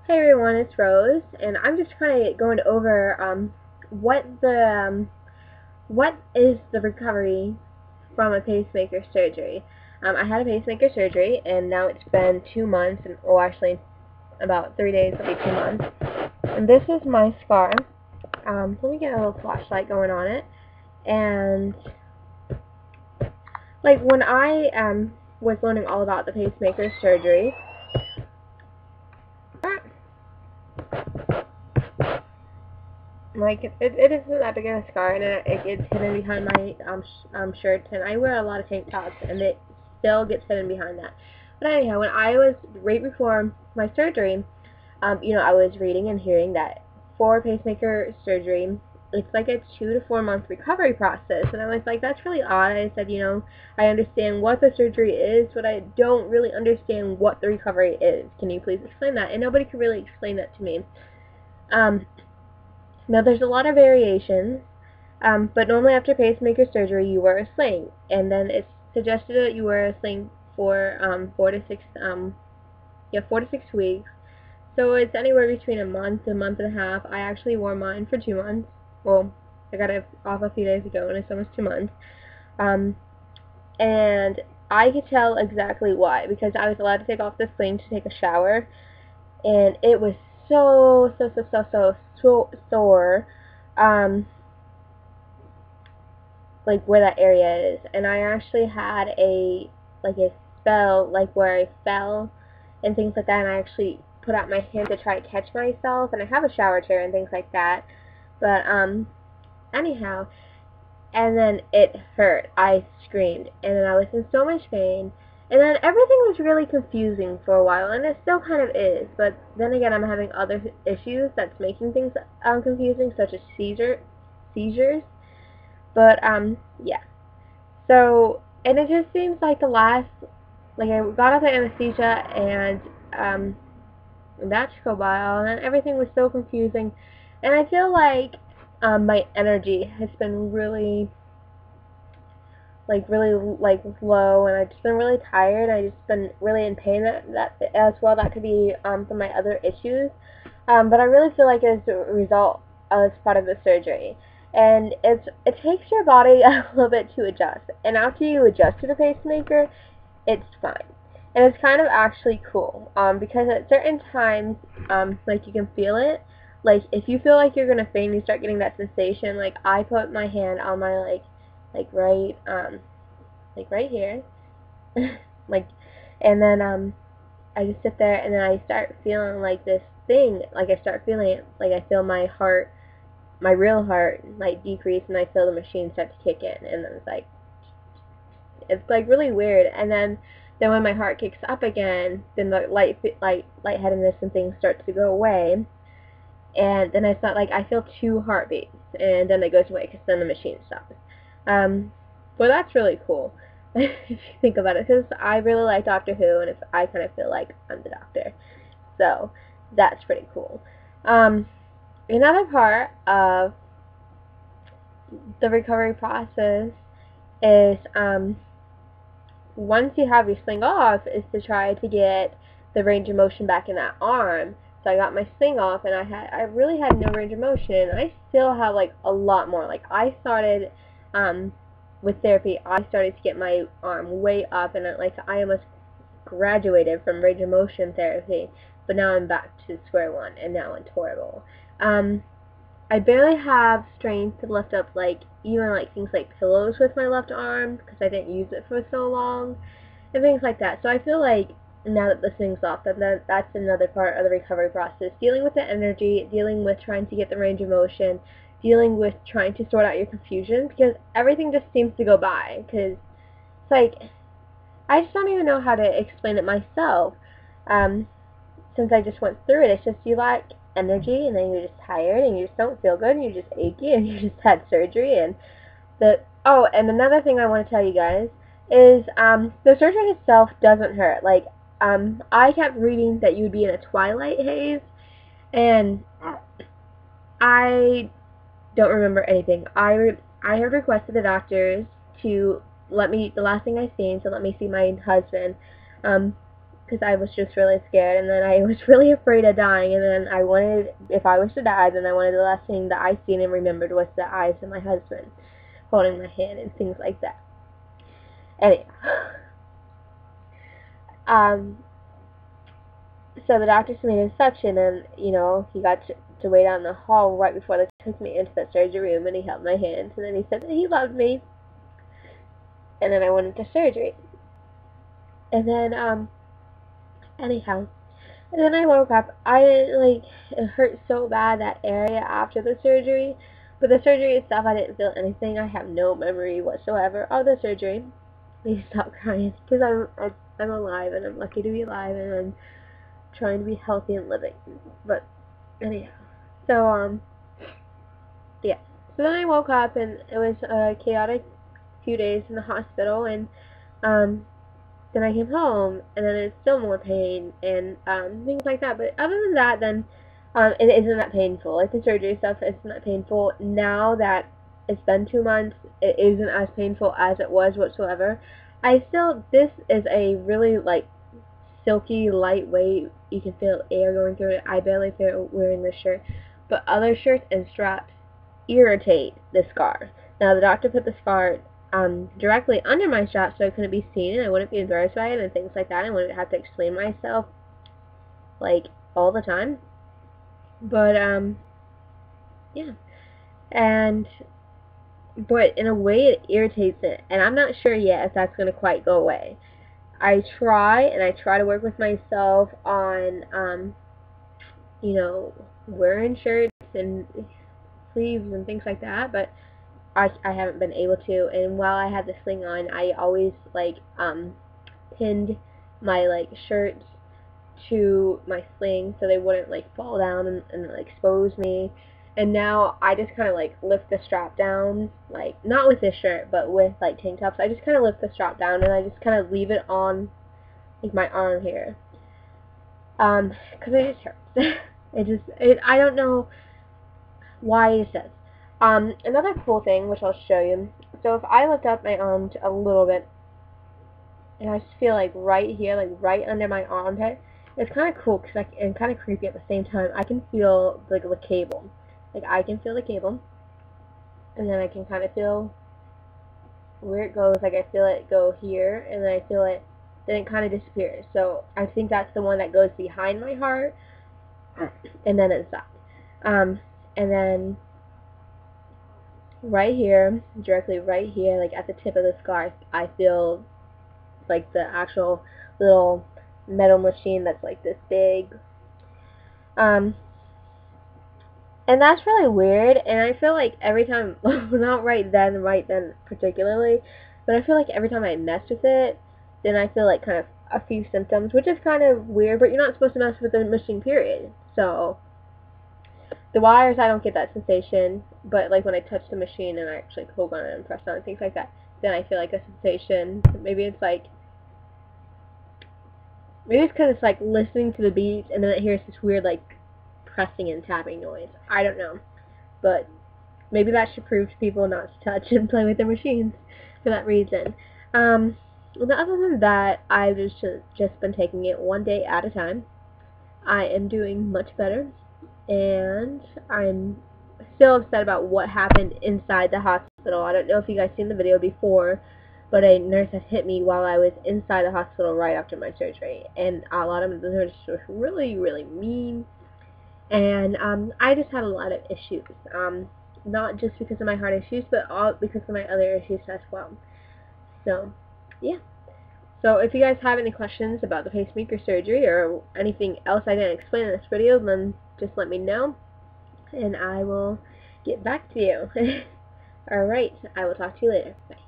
Hey everyone, it's Rose, and I'm just kind of going over what is the recovery from a pacemaker surgery. I had a pacemaker surgery, and now it's been 2 months, and actually about 3 days will be 2 months. And this is my scar. Let me get a little flashlight going on it. And like when I was learning all about the pacemaker surgery. Like it isn't that big of a scar, and it gets hidden behind my shirt, and I wear a lot of tank tops, and it still gets hidden behind that. But anyhow, when I was right before my surgery, I was reading and hearing that for pacemaker surgery, it's like a 2 to 4 month recovery process, and I was like, that's really odd. I said, I understand what the surgery is, but I don't really understand what the recovery is. Can you please explain that? And nobody could really explain that to me. Now, there's a lot of variations, but normally after pacemaker surgery, you wear a sling, and then it's suggested that you wear a sling for 4 to 6 weeks. So it's anywhere between a month and a half. I actually wore mine for 2 months. Well, I got it off a few days ago, and it's almost 2 months. And I could tell exactly why, because I was allowed to take off the sling to take a shower, and it was so sore, like where that area is. And I actually had a spell, like where I fell and things like that, and I actually put out my hand to try to catch myself, and I have a shower chair and things like that. But anyhow, and then it hurt. I screamed, and then I was in so much pain. And then everything was really confusing for a while, and it still kind of is. But then again, I'm having other issues that's making things confusing, such as seizures. But yeah. So, and it just seems like I got off the anesthesia, and that took a while, and then everything was so confusing, and I feel like my energy has been really low, and I've just been really tired. I've just been really in pain that as well. That could be from my other issues, but I really feel like it's a result as part of the surgery. And it takes your body a little bit to adjust, and after you adjust to the pacemaker, it's fine. And it's kind of actually cool, because at certain times, like you can feel it. Like if you feel like you're gonna faint, you start getting that sensation. Like I put my hand on my right here, like, and then I just sit there, and then I start feeling like this thing. Like I start feeling it. Like I feel my heart, my real heart, like decrease, and I feel the machine start to kick in, and then it's like really weird. And then when my heart kicks up again, then the lightheadedness and things start to go away, and then it's not like I feel 2 heartbeats, and then it goes away because then the machine stops. Well, that's really cool if you think about it, because I really like Doctor Who, and I kind of feel like I'm the Doctor, so that's pretty cool. Another part of the recovery process is once you have your sling off, is to try to get the range of motion back in that arm. So I got my sling off, and I really had no range of motion. I still have like a lot more. Like I started with therapy, I started to get my arm way up, and I almost graduated from range of motion therapy. But now I'm back to square one, and now it's horrible. I barely have strength to lift up even things like pillows with my left arm, because I didn't use it for so long, and things like that. So I feel like now that the thing's off, that's another part of the recovery process. Dealing with the energy, dealing with trying to get the range of motion, dealing with trying to sort out your confusion, because everything just seems to go by. Because it's like, I just don't even know how to explain it myself. Since I just went through it, it's just you lack energy, and then you're just tired, and you just don't feel good, and you're just achy, and you just had surgery. And and another thing I want to tell you guys is the surgery itself doesn't hurt. I kept reading that you would be in a twilight haze, and I don't remember anything. I had requested the doctors to let me, the last thing I seen, to let me see my husband, because because I was just really scared, and then I was really afraid of dying, and then I wanted, if I was to die, then I wanted the last thing that I seen and remembered was the eyes of my husband holding my hand and things like that. Anyhow, so the doctor made a suction, and he got to wait out in the hall right before they took me into the surgery room, and he held my hand, and then he said that he loved me, and then I went into surgery, and then anyhow. And then I woke up. It hurt so bad, that area after the surgery. But the surgery itself, I didn't feel anything. I have no memory whatsoever of the surgery. Please stop crying, because I'm alive, and I'm lucky to be alive, and I'm trying to be healthy and living. But anyhow, so yeah. So then I woke up, and it was a chaotic few days in the hospital, and then I came home, and then it's still more pain, and things like that. But other than that, then it isn't that painful. Like the surgery stuff, it's not painful. Now that it's been 2 months, it isn't as painful as it was whatsoever. This is a really, silky, lightweight, you can feel air going through it. I barely feel wearing this shirt. But other shirts and straps irritate the scar. Now, the doctor put the scar directly under my strap so it couldn't be seen, and I wouldn't be embarrassed by it and things like that. I wouldn't have to explain myself all the time. But yeah. But in a way it irritates it, and I'm not sure yet if that's gonna quite go away. I try to work with myself on wearing shirts and sleeves and things like that, but I haven't been able to. And while I had the sling on, I always pinned my shirts to my sling so they wouldn't fall down and expose me. And now I just kind of lift the strap down, not with this shirt, but with tank tops. I just kind of lift the strap down and I just kind of leave it on my arm here, because it just hurts. I don't know why it does. Another cool thing, which I'll show you. So if I lift up my arm a little bit, and I just feel right here, right under my armpit, it's kind of cool and kind of creepy at the same time. I can feel the cable. I can feel the cable, and then I can kind of feel where it goes. I feel it go here, and then I feel it, then it kind of disappears. So I think that's the one that goes behind my heart, and then inside. And then right here, directly right here, at the tip of the scar, I feel the actual little metal machine that's this big. And that's really weird, and I feel every time, not right then particularly, but I feel every time I mess with it, then I feel kind of a few symptoms, which is kind of weird, but you're not supposed to mess with the machine, period. So the wires, I don't get that sensation, but when I touch the machine and I actually poke on it and press on it and things like that, then I feel a sensation. Maybe it's maybe it's because it's listening to the beats, and then it hears this weird pressing and tapping noise. I don't know, but maybe that should prove to people not to touch and play with their machines for that reason. Other than that, I've just been taking it one day at a time. I am doing much better, and I'm still upset about what happened inside the hospital. I don't know if you guys seen the video before, but a nurse had hit me while I was inside the hospital right after my surgery, and a lot of the nurses were really, really mean, and I just had a lot of issues, not just because of my heart issues, but all because of my other issues as well. So, yeah. So if you guys have any questions about the pacemaker surgery or anything else I didn't explain in this video, then just let me know, and I will get back to you. Alright, I will talk to you later. Bye.